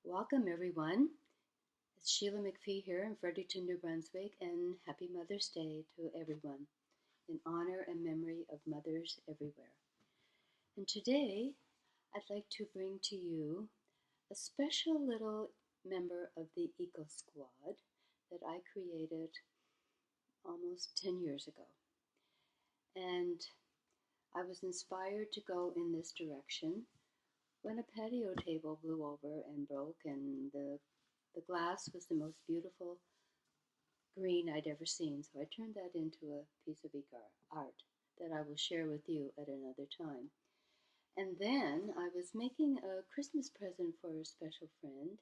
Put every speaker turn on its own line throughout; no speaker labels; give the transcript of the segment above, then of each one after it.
Welcome, everyone. It's Sheila McPhee here in Fredericton, New Brunswick, and happy Mother's Day to everyone in honor and memory of mothers everywhere. And today, I'd like to bring to you a special little member of the Eco Squad that I created almost 10 years ago. And I was inspired to go in this direction when a patio table blew over and broke, and the glass was the most beautiful green I'd ever seen. So I turned that into a piece of art that I will share with you at another time. And then I was making a Christmas present for a special friend,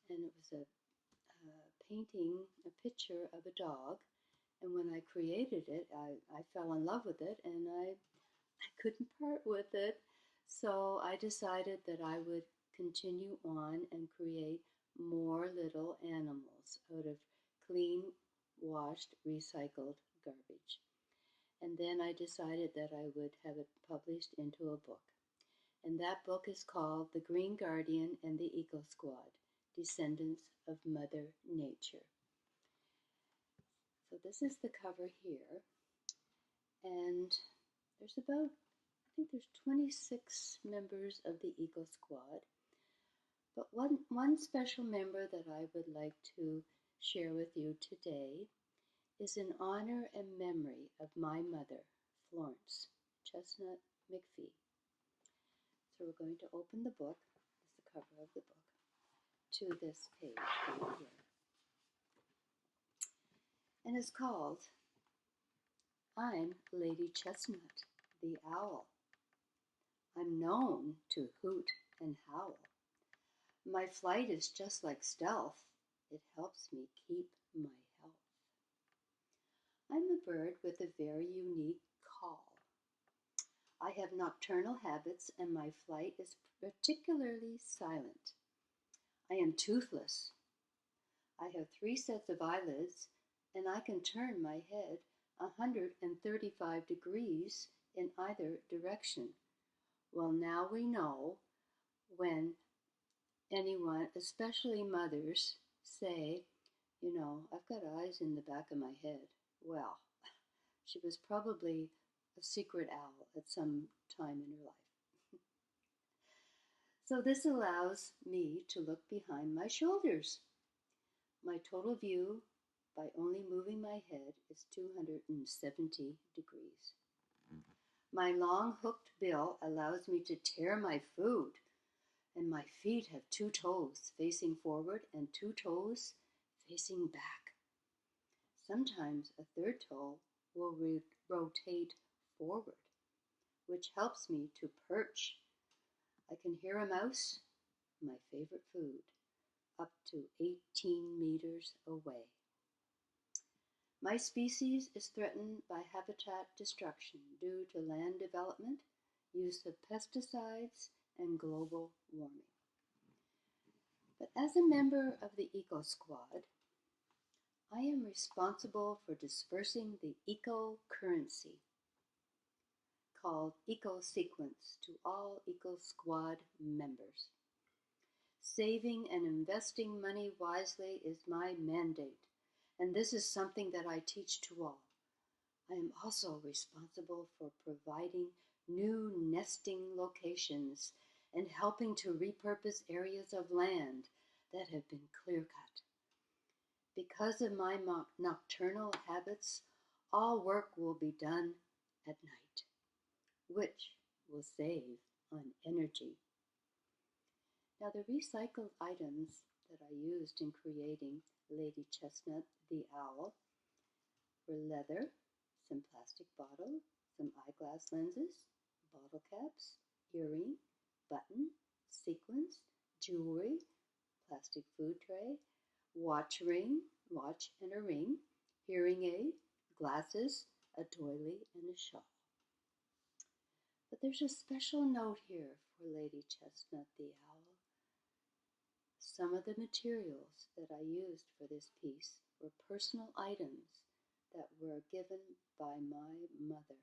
and it was a painting, a picture of a dog. And when I created it, I fell in love with it, and I couldn't part with it. So I decided that I would continue on and create more little animals out of clean, washed, recycled garbage. And then I decided that I would have it published into a book. And that book is called The Green Guardian and the Eco Squad, Descendants of Mother Nature. So this is the cover here. And there's about, I think there's 26 members of the Eco Squad. But one special member that I would like to share with you today is in honor and memory of my mother, Florence Chestnut McPhee. So we're going to open the book, this is the cover of the book, to this page right here. And it's called I'm Lady Chestnut, the Owl. I'm known to hoot and howl. My flight is just like stealth. It helps me keep my health. I'm a bird with a very unique call. I have nocturnal habits and my flight is particularly silent. I am toothless. I have 3 sets of eyelids and I can turn my head 135 degrees in either direction. Well, now we know when anyone, especially mothers, say, I've got eyes in the back of my head. Well, she was probably a secret owl at some time in her life. So this allows me to look behind my shoulders. My total view by only moving my head is 270 degrees. My long hooked bill allows me to tear my food, and my feet have 2 toes facing forward and 2 toes facing back. Sometimes a 3rd toe will rotate forward, which helps me to perch. I can hear a mouse, my favorite food, up to 18 meters away. My species is threatened by habitat destruction due to land development, use of pesticides, and global warming. But as a member of the Eco Squad, I am responsible for dispersing the eco-currency called eco-sequence to all Eco Squad members. Saving and investing money wisely is my mandate, and this is something that I teach to all. I am also responsible for providing new nesting locations and helping to repurpose areas of land that have been clear-cut. Because of my nocturnal habits, all work will be done at night, which will save on energy. Now, the recycled items that I used in creating Lady Chestnut the Owl were leather, some plastic bottle, some eyeglass lenses, bottle caps, earring, button, sequins, jewelry, plastic food tray, watch and a ring, hearing aid, glasses, a doily, and a shawl. But there's a special note here for Lady Chestnut the Owl. Some of the materials that I used for this piece were personal items that were given by my mother.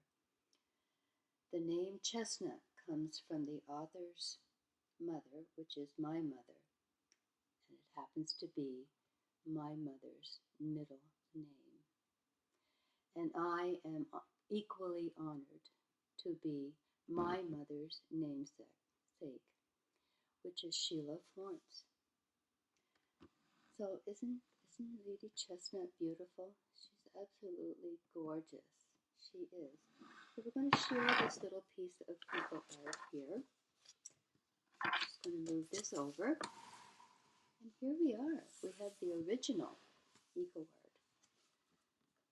The name Chestnut comes from the author's mother, which is my mother. happens to be my mother's middle name. And I am equally honored to be my mother's namesake, which is Sheila Florence. So isn't Lady Chestnut beautiful? She's absolutely gorgeous. She is. So we're going to share this little piece of eco art here. I'm just going to move this over. And here we are. We have the original eco art.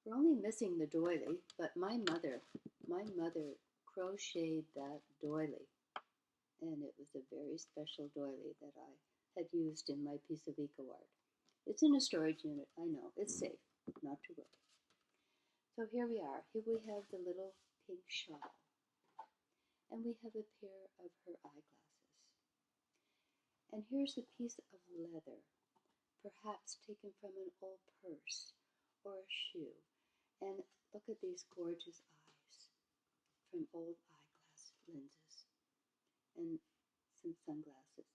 We're only missing the doily, but my mother crocheted that doily. And it was a very special doily that I had used in my piece of eco art. It's in a storage unit, I know. It's safe, not to worry. So here we are. Here we have the little pink shawl. And we have a pair of her eyeglasses. And here's a piece of leather, perhaps taken from an old purse or a shoe. And look at these gorgeous eyes from old eyeglass lenses and some sunglasses.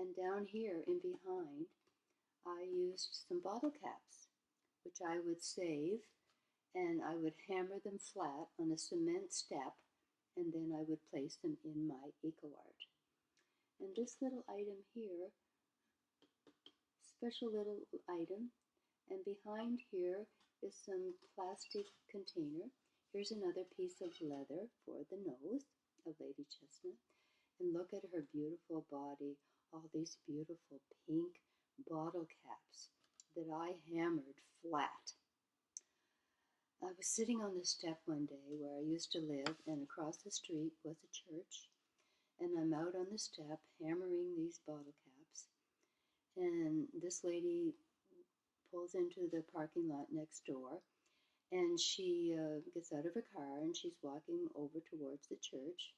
And down here in behind, I used some bottle caps, which I would save, and I would hammer them flat on a cement step, and then I would place them in my eco art. And this little item here, special little item, and behind here is some plastic container. Here's another piece of leather for the nose of Lady Chestnut. And look at her beautiful body, all these beautiful pink bottle caps that I hammered flat. I was sitting on the step one day where I used to live, and across the street was a church. And I'm out on the step hammering these bottle caps. And this lady pulls into the parking lot next door, and she gets out of her car and she's walking over towards the church.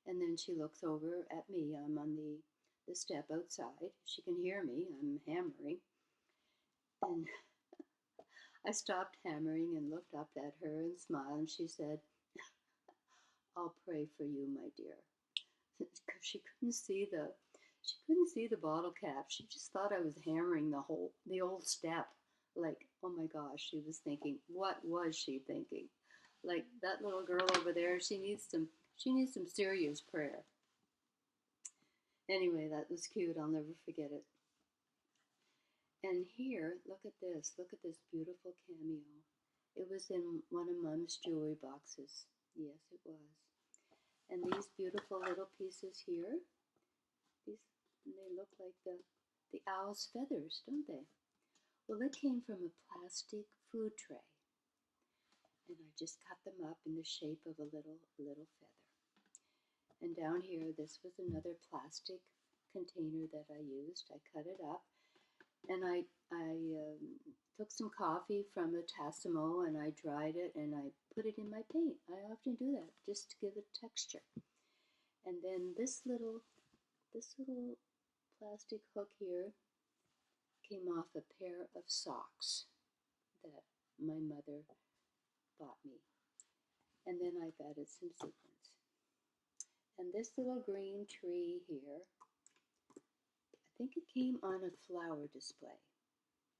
And then she looks over at me. I'm on the step outside. She can hear me. I'm hammering. And I stopped hammering and looked up at her and smiled, and she said, "I'll pray for you, my dear." Because she couldn't see the bottle cap. She just thought I was hammering the old step. Like, oh my gosh, she was thinking, what was she thinking? Like, that little girl over there, she needs some serious prayer. Anyway, that was cute. I'll never forget it. And here, look at this beautiful cameo. It was in one of Mom's jewelry boxes. Yes, it was. And these beautiful little pieces here, they look like the owl's feathers, don't they? Well, it came from a plastic food tray. And I just cut them up in the shape of a little feather. And down here, this was another plastic container that I used. I cut it up, and I took some coffee from a Tassimo, and I dried it, and I put it in my paint. I often do that just to give it texture. And then this little plastic hook here came off a pair of socks that my mother bought me. And then I've added some sequins. And this little green tree here, I think it came on a flower display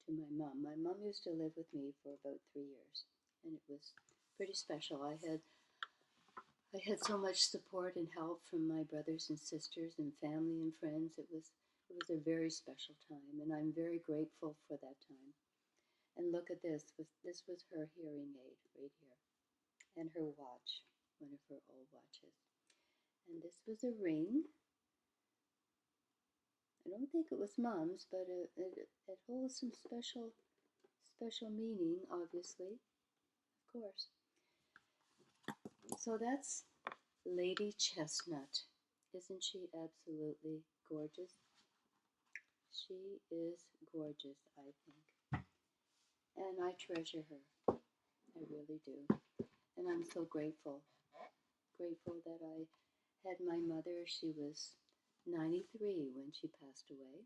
to my mom. My mom used to live with me for about 3 years, and it was pretty special. I had so much support and help from my brothers and sisters and family and friends. It was a very special time, and I'm very grateful for that time. And look at this. This was her hearing aid right here, and her watch, one of her old watches. And this was a ring. I don't think it was Mom's, but it holds some special meaning, obviously, of course. So that's Lady Chestnut. Isn't she absolutely gorgeous? She is gorgeous, I think. And I treasure her. I really do. And I'm so grateful. Grateful that I had my mother. She was 93 when she passed away.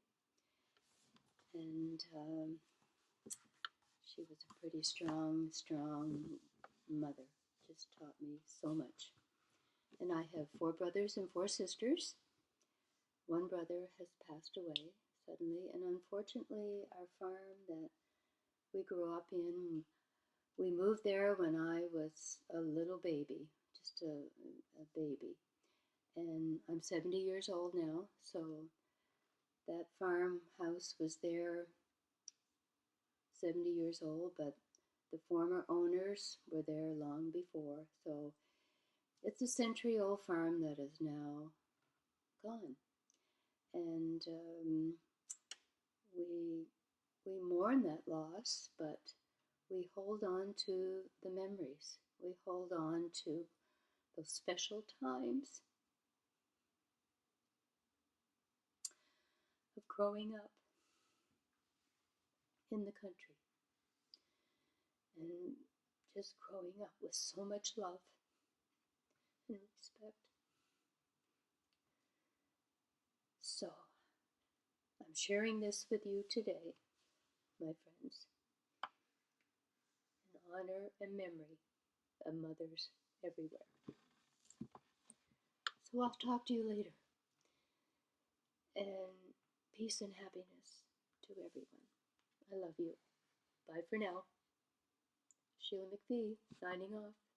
And she was a pretty strong mother. Just taught me so much. And I have 4 brothers and 4 sisters. One brother has passed away, suddenly, and unfortunately, our farm that we grew up in, we moved there when I was a little baby, just a baby. And I'm 70 years old now, so that farmhouse was there 70 years old, but the former owners were there long before. So it's a century-old farm that is now gone. And we mourn that loss, but we hold on to the memories. We hold on to those special times of growing up in the country and just growing up with so much love and respect. So, I'm sharing this with you today, my friends, in honor and memory of mothers everywhere. So I'll talk to you later. And peace and happiness to everyone. I love you. Bye for now. Sheila McPhee, signing off.